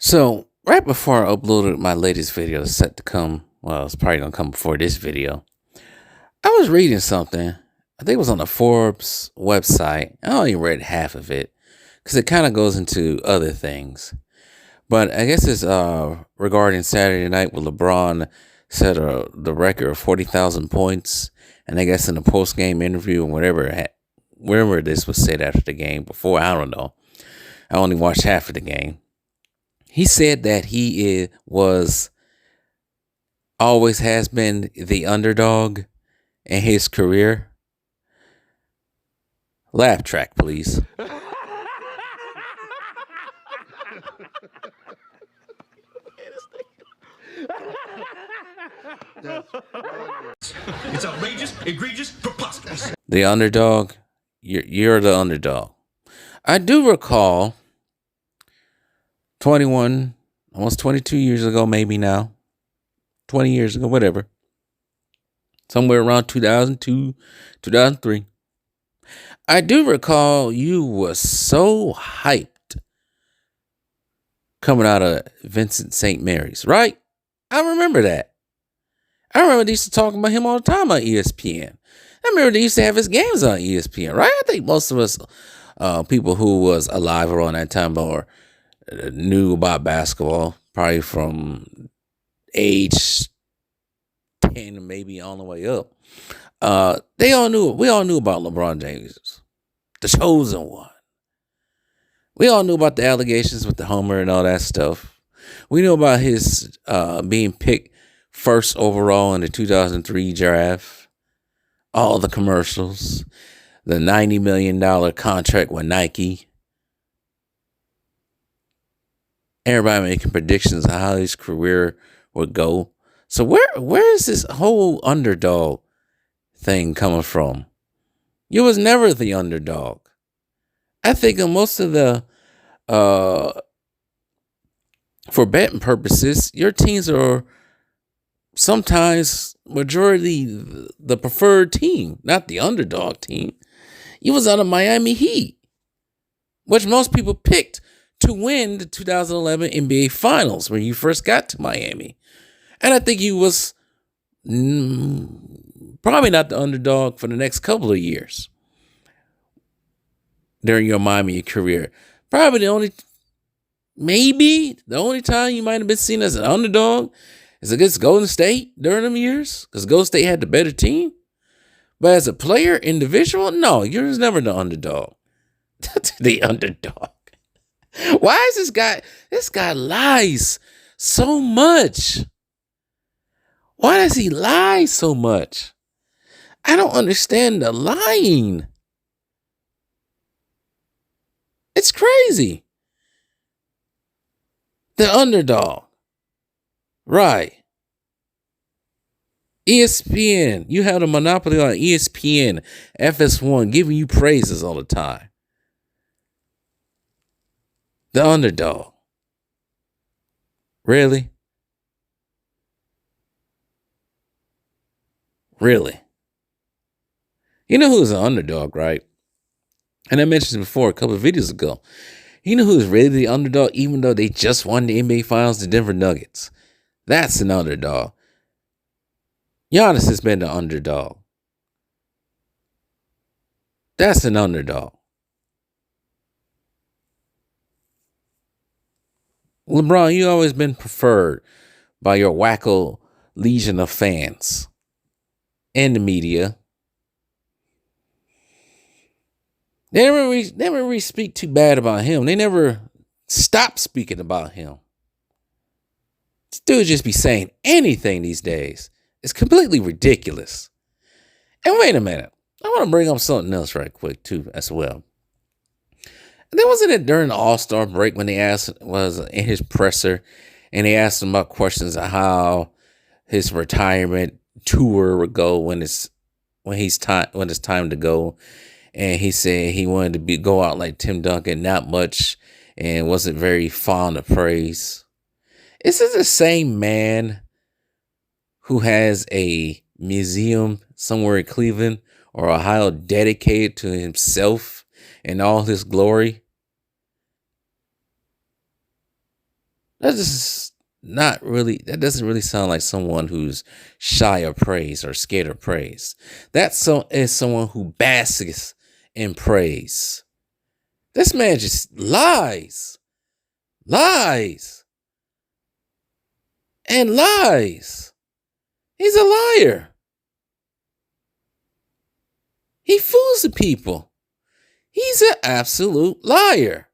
So, right before I uploaded my latest video set to come, well, it's probably going to come before this video, I was reading something. I think it was on the Forbes website. I only read half of it because it kind of goes into other things. But I guess it's regarding Saturday night with LeBron set the record of 40,000 points. And I guess in a post-game interview and wherever this was said after the game before, I don't know. I only watched half of the game. He said that was always has been the underdog in his career. Laugh track, please. It's outrageous, egregious, preposterous. The underdog. You're the underdog. I do recall 21, almost 22 years ago, maybe now, 20 years ago, whatever. Somewhere around 2002, 2003. I do recall you was so hyped coming out of Vincent St. Mary's, right? I remember that. I remember they used to talk about him all the time on ESPN. I remember they used to have his games on ESPN, right? I think most of us people who was alive around that time or knew about basketball, probably from age 10 maybe on the way up. We all knew about LeBron James, the chosen one. We all knew about the allegations with the Homer and all that stuff. We knew about his being picked first overall in the 2003 draft. All the commercials, the $90 million contract with Nike. Everybody making predictions of how his career would go. So where is this whole underdog thing coming from? You was never the underdog. I think in most of the for betting purposes, your teams are sometimes majority the preferred team, not the underdog team. You was on the Miami Heat, which most people picked to win the 2011 NBA Finals when you first got to Miami. And I think you was probably not the underdog for the next couple of years during your Miami career. Probably maybe the only time you might have been seen as an underdog is against Golden State during them years, because Golden State had the better team. But as a player, individual, no, you're never the underdog. The underdog. Why is this guy? This guy lies so much. Why does he lie so much? I don't understand the lying. It's crazy. The underdog. Right. ESPN. You have a monopoly on ESPN, FS1, giving you praises all the time. The underdog. Really? Really? You know who's an underdog, right? And I mentioned this before a couple of videos ago. You know who's really the underdog, even though they just won the NBA Finals, the Denver Nuggets? That's an underdog. Giannis has been the underdog. That's an underdog. LeBron, you always been preferred by your wacko legion of fans and the media. They never really speak too bad about him. They never stop speaking about him. This dude just be saying anything these days. It's completely ridiculous. And wait a minute. I want to bring up something else right quick, too, as well. And then wasn't it during the All-Star break when was in his presser, and they asked him about questions of how his retirement tour would go when it's time to go. And he said he wanted to go out like Tim Duncan, not much, and wasn't very fond of praise. Is this the same man who has a museum somewhere in Cleveland or Ohio dedicated to himself and all his glory? That's just not really. That doesn't really sound like someone who's shy of praise or scared of praise. Is someone who basks in praise. This man just lies, and lies. He's a liar. He fools the people. He's an absolute liar.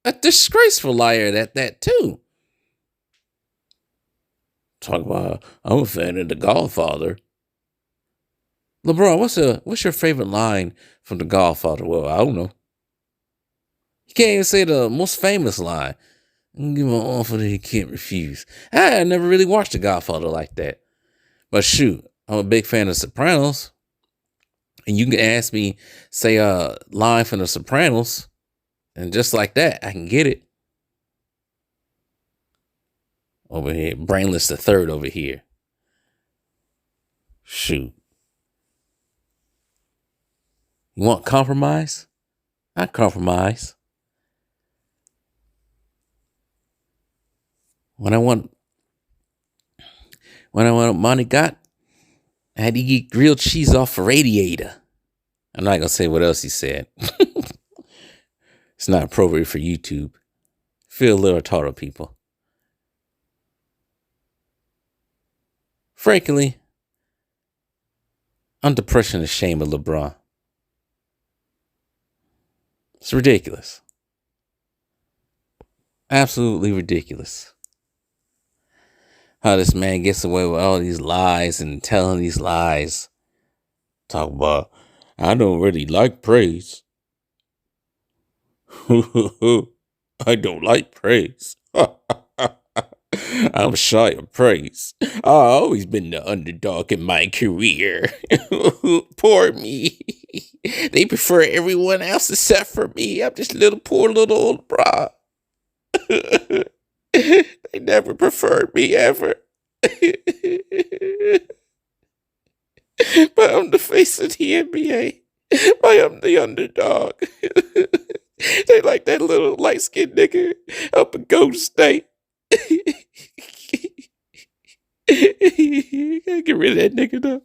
A disgraceful liar at that too. Talk about I'm a fan of The Godfather. LeBron, what's your favorite line from The Godfather? Well, I don't know. You can't even say the most famous line. Give him an offer that he can't refuse. I never really watched The Godfather like that. But shoot, I'm a big fan of Sopranos. And you can ask me, say a line from The Sopranos, and just like that, I can get it. Over here, Brainless the Third over here. Shoot. You want compromise? I compromise. When I want money got, I had to get grilled cheese off a radiator. I'm not gonna say what else he said. It's not appropriate for YouTube. Feel a little retarded, people. Frankly, I'm depressed and ashamed of LeBron. It's ridiculous. Absolutely ridiculous. How this man gets away with all these lies and telling these lies. Talk about, I don't really like praise. I don't like praise. I'm shy of praise. I've always been the underdog in my career. Poor me. They prefer everyone else except for me. I'm just poor little old bra. They never preferred me ever. But I'm the face of the NBA. I am the underdog. They like that little light-skinned nigga up in Golden State. Get rid of that nigga though.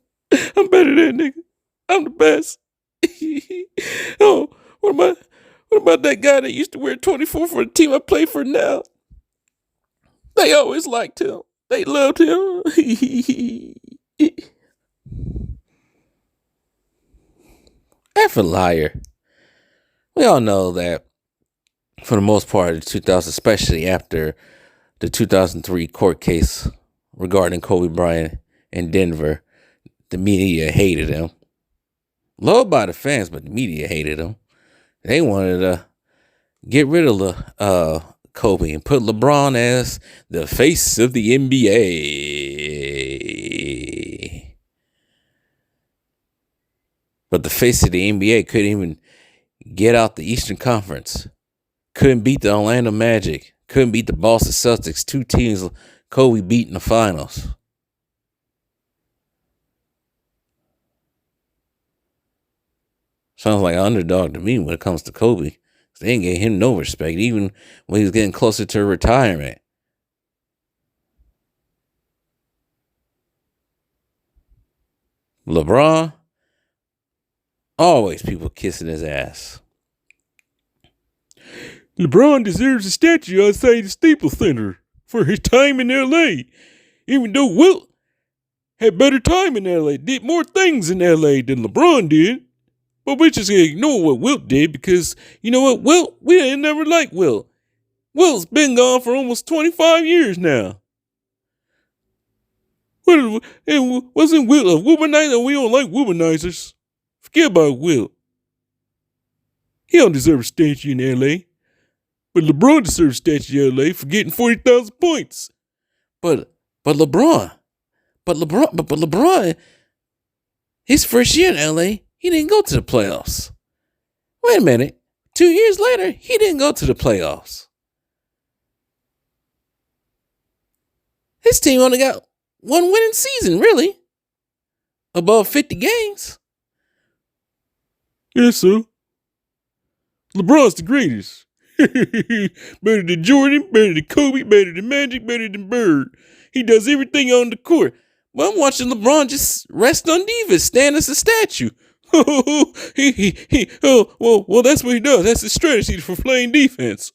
I'm better than that nigga. I'm the best. Oh, what about that guy that used to wear 24 for the team I play for now? They always liked him. They loved him. F a liar. We all know that for the most part of 2000, especially after the 2003 court case regarding Kobe Bryant in Denver, the media hated him. Loved by the fans, but the media hated him. They wanted to get rid of Kobe and put LeBron as the face of the NBA. But the face of the NBA couldn't even get out the Eastern Conference. Couldn't beat the Orlando Magic. Couldn't beat the Boston Celtics. Two teams Kobe beat in the finals. Sounds like an underdog to me when it comes to Kobe. They ain't gave him no respect, even when he was getting closer to retirement. LeBron, always people kissing his ass. LeBron deserves a statue outside the Staples Center for his time in L.A., even though Wilt had better time in L.A., did more things in L.A. than LeBron did. But we just ignore what Wilt did because, you know what, we ain't never liked Wilt. Wilt's been gone for almost 25 years now. Wasn't Wilt a womanizer? We don't like womanizers. Forget about Wilt. He don't deserve a statue in L.A., but LeBron deserves a statue in L.A. for getting 40,000 points. But LeBron, his first year in L.A., he didn't go to the playoffs. Wait a minute. 2 years later, he didn't go to the playoffs. His team only got one winning season, really. Above 50 games. Yes, sir. LeBron's the greatest. Better than Jordan, better than Kobe, better than Magic, better than Bird. He does everything on the court. Well, I'm watching LeBron just rest on defense, stand as a statue. Oh, well, that's what he does. That's his strategy for playing defense.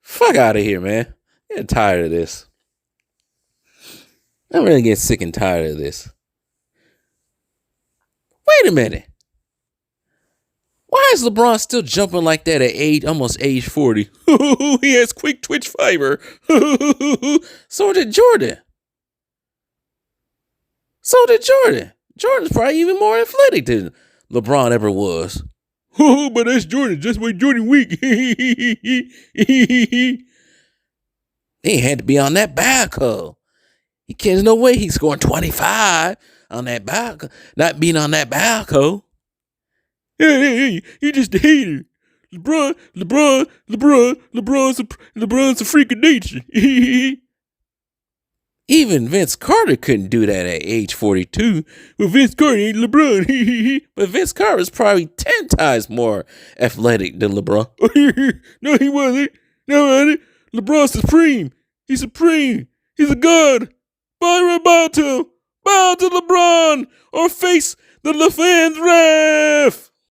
Fuck out of here, man. I'm getting tired of this. I'm really getting sick and tired of this. Wait a minute. Why is LeBron still jumping like that at almost age 40? He has quick twitch fiber. So did Jordan. Jordan's probably even more athletic than LeBron ever was. But that's Jordan. Just why Jordan weak. He had to be on that backhoe. There's no way he's scoring 25 on that backhoe. Not being on that backhoe. Hey, you're just a hater. LeBron's a freak of nature. Even Vince Carter couldn't do that at age 42. Well, Vince Carter ain't LeBron. But Vince Carter was probably 10 times more athletic than LeBron. No, he wasn't. LeBron's supreme. He's supreme. He's a god. Bow to him. Bow to LeBron or face the fans' wrath.